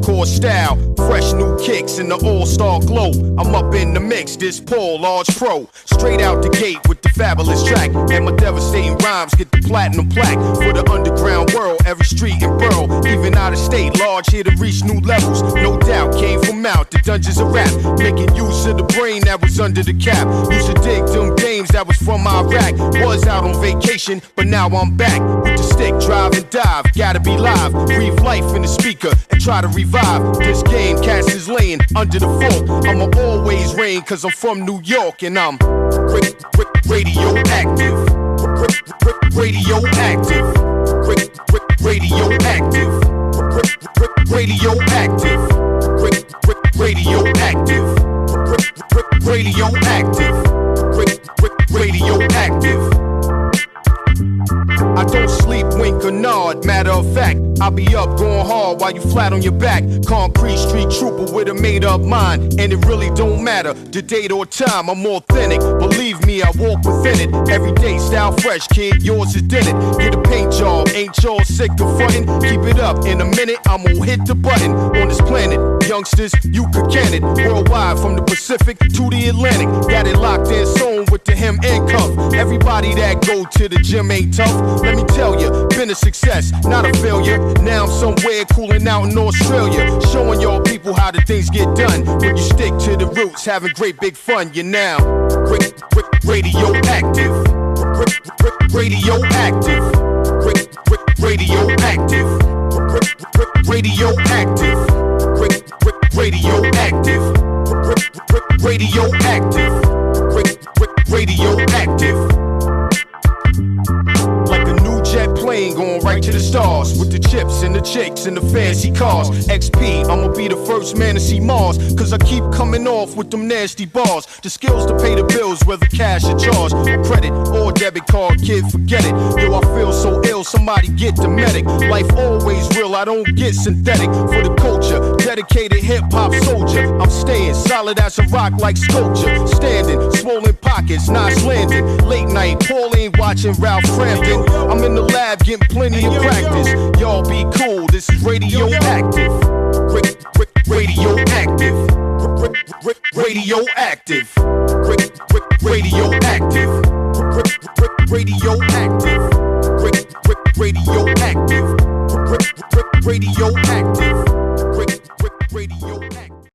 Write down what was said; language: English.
core style, fresh new kicks in the all-star glow. I'm up in the mix, this Paul, large pro. Straight out the gate with the fabulous track. And my devastating rhymes get the platinum plaque. For the underground world, every street and borough. Even out of state, large here to reach new levels. No doubt, came from out the dungeons of rap. Making use of the brain that was under the cap. Used to dig them games that was from Iraq. Was out on vacation, but now I'm back. With the stick, drive and dive, gotta be live. Breathe life in the speaker and try to revive this game. Cats is laying under the fort. I'ma always reign cause I'm from New York and I'm radioactive. Radioactive. Radioactive. Radioactive. Radioactive. Radioactive. Radioactive. I don't sleep, wink or nod, matter of fact, I'll be up going hard while you flat on your back. Concrete street trooper with a made up mind, and it really don't matter the date or time. I'm authentic, believe me, I walk within it. Every day, style fresh, kid, yours is in it. Get a paint job, ain't y'all sick of frontin'? Keep it up, in a minute, I'm gonna hit the button. On this planet, youngsters, you could can it. Worldwide, from the Pacific to the Atlantic. Got it locked in, sewn with the hem and cuff. Everybody that go to the gym ain't tough. Let me tell you, been a success, not a failure. Now I'm somewhere cooling out in Australia, showing y'all people how the things get done. When you stick to the roots, having great big fun, you're now radioactive. Radioactive. Radioactive. Radioactive. Radioactive. Radioactive. Radioactive. Like a new jet plane going right to the stars, with the chips and the chicks and the fancy cars. XP, I'ma be the first man to see Mars, cause I keep coming off with them nasty bars. The skills to pay the bills, whether cash or charge, or credit or debit card, kid, forget it. Yo, I feel so ill, somebody get the medic. Life always real, I don't get synthetic. For the culture, dedicated hip-hop soldier, I'm staying solid as a rock like sculpture. Standing, swollen pockets, nice landing. Late night, Paul ain't watching Ralph Cramden. I'm in the lab getting plenty of practice. Y'all be cool, this is radioactive. Radioactive. Radioactive. Radioactive. Radioactive. Radioactive. Radioactive.